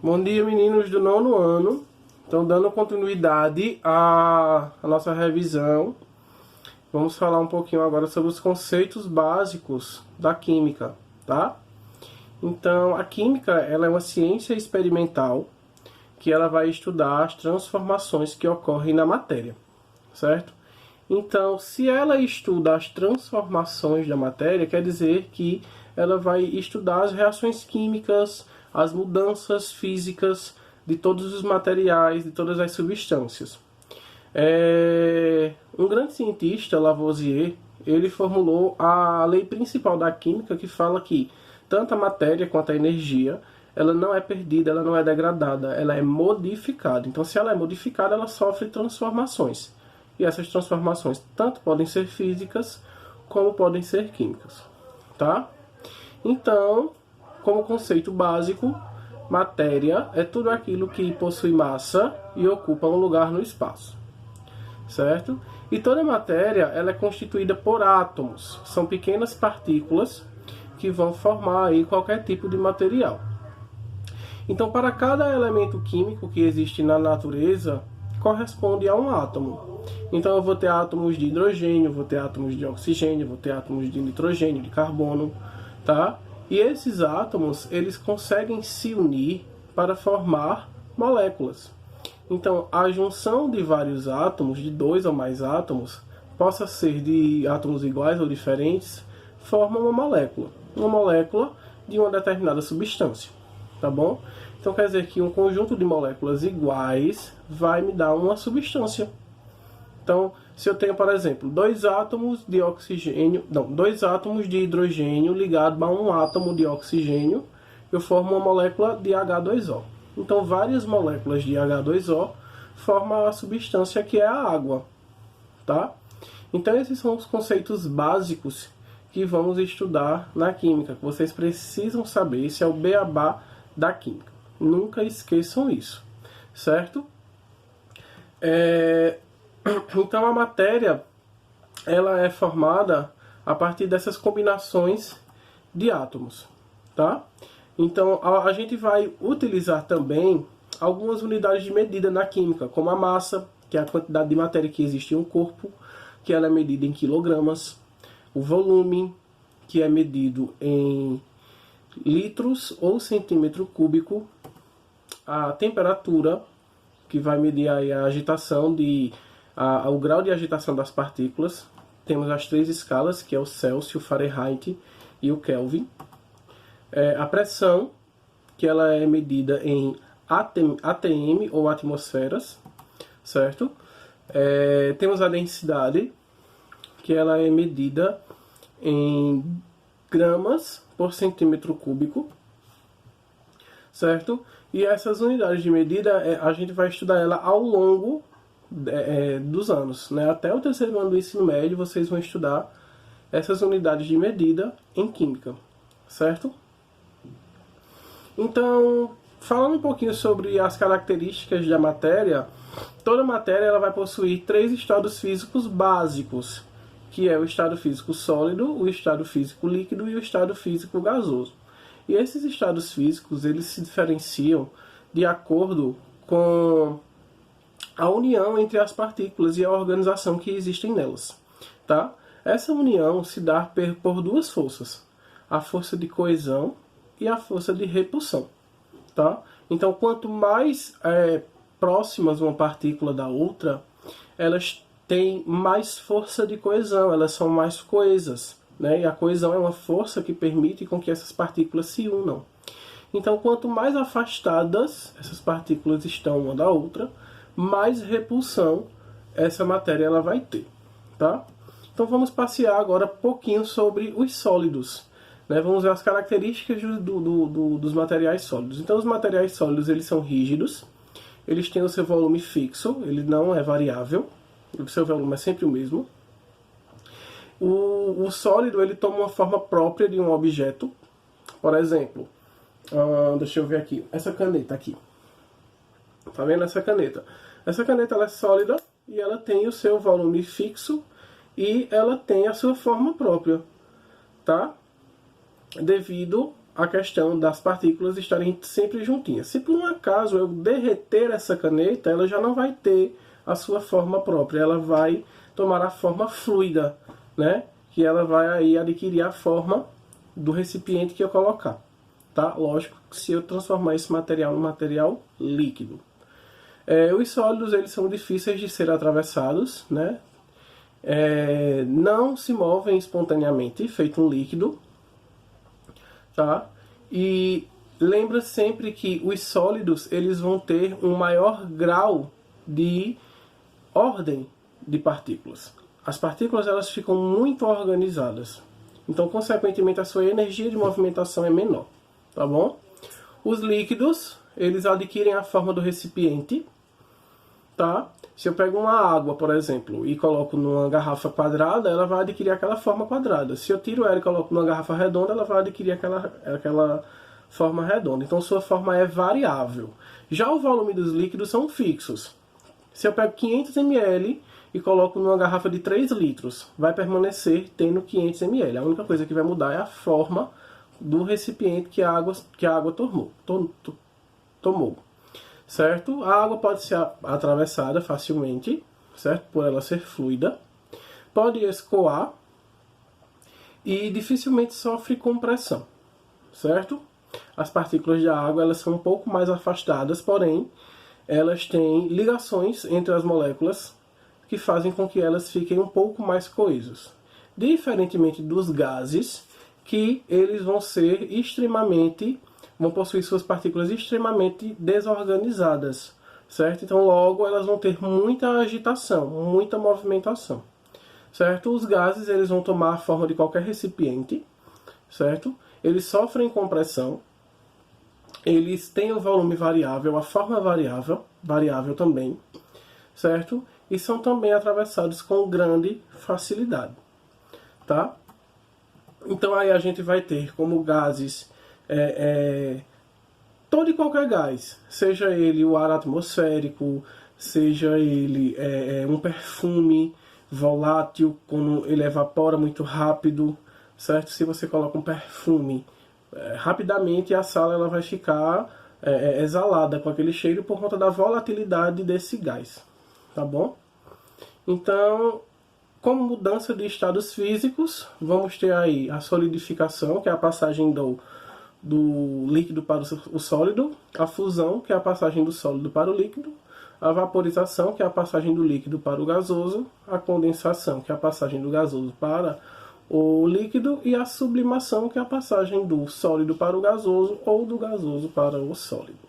Bom dia, meninos do nono ano. Então, dando continuidade à nossa revisão, vamos falar um pouquinho agora sobre os conceitos básicos da química, tá? Então, a química, ela é uma ciência experimental que ela vai estudar as transformações que ocorrem na matéria, certo? Então, se ela estuda as transformações da matéria, quer dizer que ela vai estudar as reações químicas, as mudanças físicas de todos os materiais, de todas as substâncias. Um grande cientista, Lavoisier, ele formulou a lei principal da química, que fala que tanto a matéria quanto a energia, ela não é perdida, ela não é degradada, ela é modificada. Então, se ela é modificada, ela sofre transformações. E essas transformações tanto podem ser físicas, como podem ser químicas, tá? Então, como conceito básico, matéria é tudo aquilo que possui massa e ocupa um lugar no espaço, certo? E toda matéria ela é constituída por átomos, são pequenas partículas que vão formar aí qualquer tipo de material. Então, para cada elemento químico que existe na natureza, corresponde a um átomo. Então, eu vou ter átomos de hidrogênio, vou ter átomos de oxigênio, vou ter átomos de nitrogênio, de carbono, tá? E esses átomos, eles conseguem se unir para formar moléculas. Então, a junção de vários átomos, de dois ou mais átomos, possa ser de átomos iguais ou diferentes, forma uma molécula de uma determinada substância, tá bom? Então, quer dizer que um conjunto de moléculas iguais vai me dar uma substância. Então, se eu tenho, por exemplo, dois átomos de hidrogênio ligado a um átomo de oxigênio, eu formo uma molécula de H2O. Então, várias moléculas de H2O formam a substância que é a água, tá? Então, esses são os conceitos básicos que vamos estudar na química, que vocês precisam saber. Esse é o beabá da química. Nunca esqueçam isso, certo? Então, a matéria ela é formada a partir dessas combinações de átomos, tá? Então, a gente vai utilizar também algumas unidades de medida na química, como a massa, que é a quantidade de matéria que existe em um corpo, que ela é medida em quilogramas, o volume, que é medido em litros ou centímetro cúbico, a temperatura, que vai medir aí a agitação o grau de agitação das partículas. Temos as três escalas, que é o Celsius, o Fahrenheit e o Kelvin. A pressão, que ela é medida em atm ou atmosferas, certo? Temos a densidade, que ela é medida em gramas por centímetro cúbico, certo? E essas unidades de medida, a gente vai estudar ela ao longo dos anos, né? Até o terceiro ano do ensino médio, vocês vão estudar essas unidades de medida em química, certo? Então, falando um pouquinho sobre as características da matéria, toda matéria ela vai possuir três estados físicos básicos, que é o estado físico sólido, o estado físico líquido e o estado físico gasoso. E esses estados físicos, eles se diferenciam de acordo com a união entre as partículas e a organização que existem nelas, tá? Essa união se dá por duas forças, a força de coesão e a força de repulsão, tá? Então, quanto mais próximas uma partícula da outra, elas têm mais força de coesão, elas são mais coesas, né? E a coesão é uma força que permite com que essas partículas se unam. Então, quanto mais afastadas essas partículas estão uma da outra, mais repulsão essa matéria ela vai ter, tá? Então, vamos passear agora um pouquinho sobre os sólidos, né? Vamos ver as características dos materiais sólidos. Então, os materiais sólidos, eles são rígidos, eles têm o seu volume fixo, ele não é variável, o seu volume é sempre o mesmo. O sólido, ele toma uma forma própria de um objeto. Por exemplo, deixa eu ver aqui, essa caneta aqui. Tá vendo essa caneta? Essa caneta ela é sólida e ela tem o seu volume fixo e ela tem a sua forma própria, tá? Devido a questão das partículas estarem sempre juntinhas. Se por um acaso eu derreter essa caneta, ela já não vai ter a sua forma própria, ela vai tomar a forma fluida, né? Que ela vai aí adquirir a forma do recipiente que eu colocar, tá? Lógico que se eu transformar esse material em material líquido. Os sólidos, eles são difíceis de ser atravessados, né? Não se movem espontaneamente, feito um líquido, tá? E lembra sempre que os sólidos, eles vão ter um maior grau de ordem de partículas. As partículas, elas ficam muito organizadas. Então, consequentemente, a sua energia de movimentação é menor, tá bom? Os líquidos, eles adquirem a forma do recipiente, tá? Se eu pego uma água, por exemplo, e coloco numa garrafa quadrada, ela vai adquirir aquela forma quadrada. Se eu tiro ela e coloco numa garrafa redonda, ela vai adquirir aquela forma redonda. Então, sua forma é variável. Já o volume dos líquidos são fixos. Se eu pego 500 ml e coloco numa garrafa de 3 litros, vai permanecer tendo 500 ml. A única coisa que vai mudar é a forma do recipiente que a água tomou. Certo? A água pode ser atravessada facilmente, certo? Por ela ser fluida. Pode escoar e dificilmente sofre compressão, certo? As partículas de água, elas são um pouco mais afastadas, porém, elas têm ligações entre as moléculas que fazem com que elas fiquem um pouco mais coesas. Diferentemente dos gases, que eles vão possuir suas partículas extremamente desorganizadas, certo? Então, logo, elas vão ter muita agitação, muita movimentação, certo? Os gases, eles vão tomar a forma de qualquer recipiente, certo? Eles sofrem compressão, eles têm o volume variável, a forma variável também, certo? E são também atravessados com grande facilidade, tá? Então, aí a gente vai ter como gases todo e qualquer gás, seja ele o ar atmosférico, seja ele um perfume volátil, quando ele evapora muito rápido, certo? Se você coloca um perfume rapidamente, a sala ela vai ficar exalada com aquele cheiro por conta da volatilidade desse gás, tá bom? Então, como mudança de estados físicos, vamos ter aí a solidificação, que é a passagem do líquido para o sólido, a fusão, que é a passagem do sólido para o líquido, a vaporização, que é a passagem do líquido para o gasoso, a condensação, que é a passagem do gasoso para o líquido, e a sublimação, que é a passagem do sólido para o gasoso ou do gasoso para o sólido.